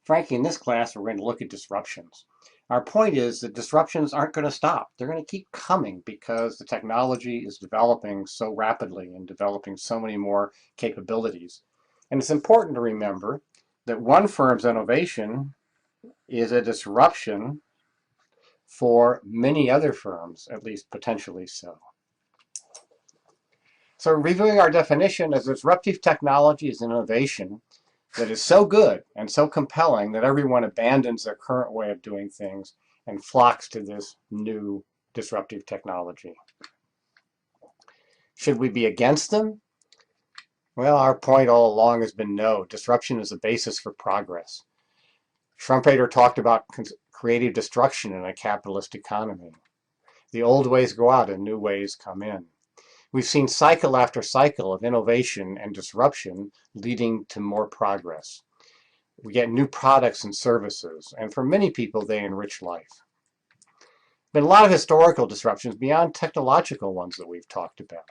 Frankly, in this class, we're going to look at disruptions. Our point is that disruptions aren't going to stop. They're going to keep coming because the technology is developing so rapidly and developing so many more capabilities. And it's important to remember that one firm's innovation is a disruption for many other firms, at least potentially so. So reviewing our definition, as disruptive technology is innovation that is so good and so compelling that everyone abandons their current way of doing things and flocks to this new disruptive technology. Should we be against them? Well, our point all along has been no. Disruption is the basis for progress. Schumpeter talked about creative destruction in a capitalist economy. The old ways go out and new ways come in. We've seen cycle after cycle of innovation and disruption leading to more progress. We get new products and services, and for many people, they enrich life. Been a lot of historical disruptions beyond technological ones that we've talked about.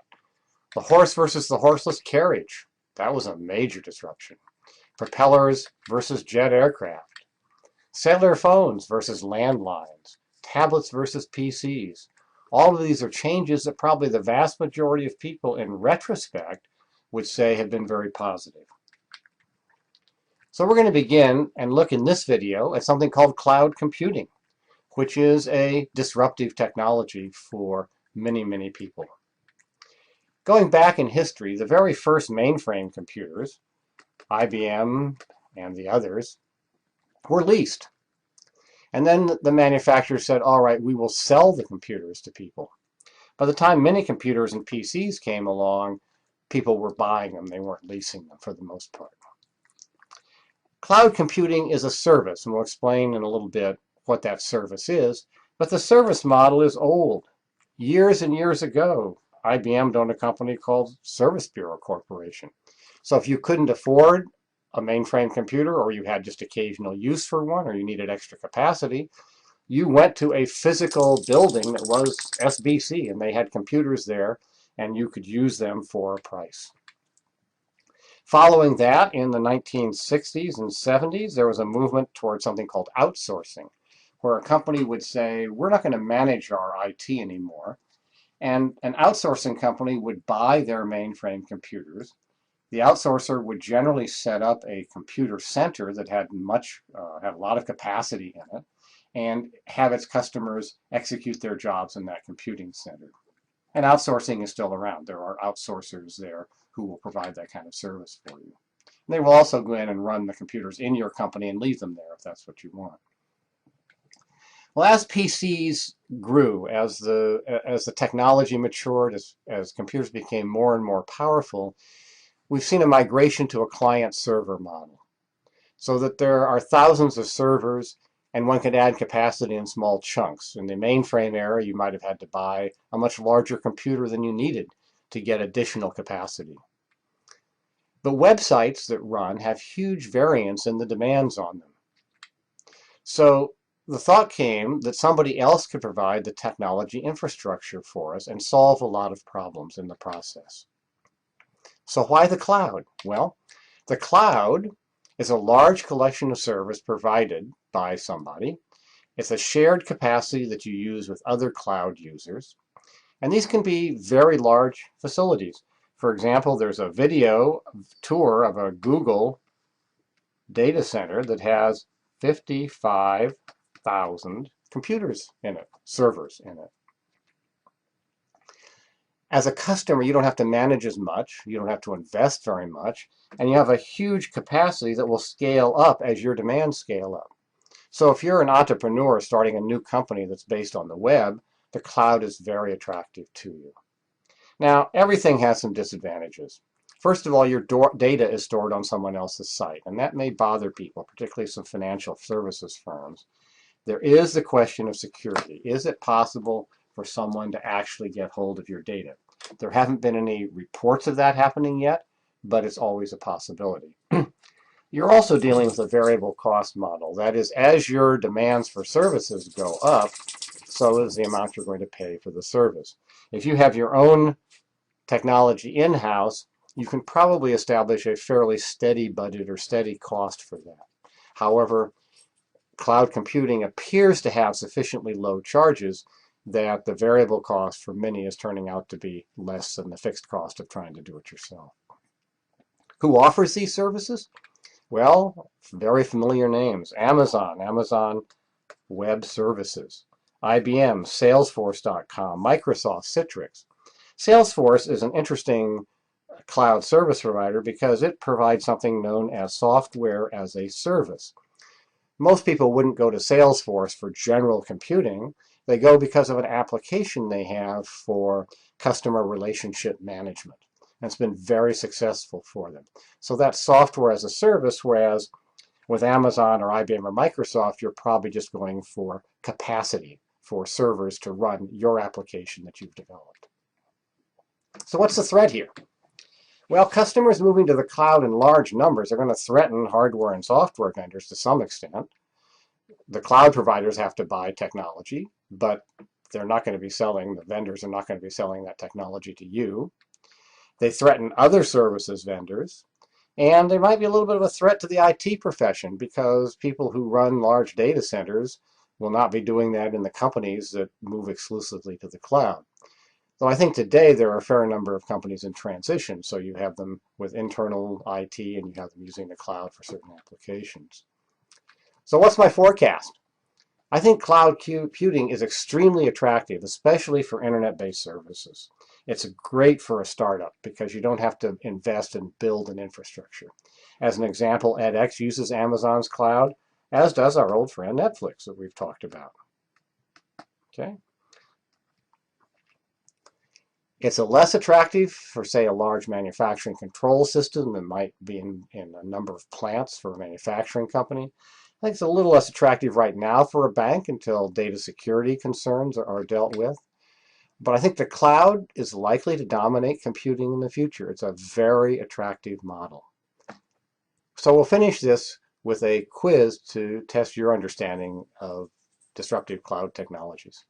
The horse versus the horseless carriage, that was a major disruption. Propellers versus jet aircraft. Cellular phones versus landlines. Tablets versus PCs. All of these are changes that probably the vast majority of people in retrospect would say have been very positive. So we're going to begin and look in this video at something called cloud computing, which is a disruptive technology for many, many people. Going back in history, the very first mainframe computers, IBM and the others, were leased. And then the manufacturer said, all right, we will sell the computers to people. By the time mini computers and PCs came along, people were buying them. They weren't leasing them for the most part. Cloud computing is a service, and we'll explain in a little bit what that service is. But the service model is old. Years and years ago, IBM owned a company called Service Bureau Corporation. So if you couldn't afford a mainframe computer, or you had just occasional use for one, or you needed extra capacity, you went to a physical building that was SBC, and they had computers there, and you could use them for a price. Following that, in the 1960s and 70s, there was a movement towards something called outsourcing, where a company would say, we're not going to manage our IT anymore. And an outsourcing company would buy their mainframe computers. The outsourcer would generally set up a computer center that had a lot of capacity in it, and have its customers execute their jobs in that computing center. And outsourcing is still around. There are outsourcers there who will provide that kind of service for you. And they will also go in and run the computers in your company and leave them there if that's what you want. Well, as PCs grew, as the technology matured, as computers became more and more powerful, we've seen a migration to a client-server model, so that there are thousands of servers, and one can add capacity in small chunks. In the mainframe era, you might have had to buy a much larger computer than you needed to get additional capacity. But websites that run have huge variance in the demands on them. So the thought came that somebody else could provide the technology infrastructure for us and solve a lot of problems in the process. So why the cloud? Well, the cloud is a large collection of service provided by somebody. It's a shared capacity that you use with other cloud users. And these can be very large facilities. For example, there's a video tour of a Google data center that has 55,000 computers in it, servers in it. As a customer, you don't have to manage as much, you don't have to invest very much, and you have a huge capacity that will scale up as your demands scale up. So if you're an entrepreneur starting a new company that's based on the web, the cloud is very attractive to you. Now, everything has some disadvantages. First of all, your data is stored on someone else's site, and that may bother people, particularly some financial services firms. There is the question of security. Is it possible for someone to actually get hold of your data? There haven't been any reports of that happening yet, but it's always a possibility. You're also dealing with a variable cost model. That is, as your demands for services go up, so is the amount you're going to pay for the service. If you have your own technology in-house, you can probably establish a fairly steady budget or steady cost for that. However, cloud computing appears to have sufficiently low charges that the variable cost for many is turning out to be less than the fixed cost of trying to do it yourself. Who offers these services? Well, very familiar names. Amazon Web Services, IBM, Salesforce.com, Microsoft, Citrix. Salesforce is an interesting cloud service provider because it provides something known as software as a service. Most people wouldn't go to Salesforce for general computing. They go because of an application they have for customer relationship management. And it's been very successful for them. So that's software as a service, whereas with Amazon or IBM or Microsoft, you're probably just going for capacity for servers to run your application that you've developed. So what's the threat here? Well, customers moving to the cloud in large numbers are going to threaten hardware and software vendors to some extent. The cloud providers have to buy technology, but they're not going to be selling, the vendors are not going to be selling that technology to you. They threaten other services vendors, and they might be a little bit of a threat to the IT profession because people who run large data centers will not be doing that in the companies that move exclusively to the cloud. So I think today there are a fair number of companies in transition. So you have them with internal IT and you have them using the cloud for certain applications. So what's my forecast? I think cloud computing is extremely attractive, especially for internet-based services. It's great for a startup because you don't have to invest and build an infrastructure. As an example, edX uses Amazon's cloud, as does our old friend Netflix that we've talked about. Okay. It's less attractive for, say, a large manufacturing control system that might be in a number of plants for a manufacturing company. I think it's a little less attractive right now for a bank until data security concerns are dealt with. But I think the cloud is likely to dominate computing in the future. It's a very attractive model. So we'll finish this with a quiz to test your understanding of disruptive cloud technologies.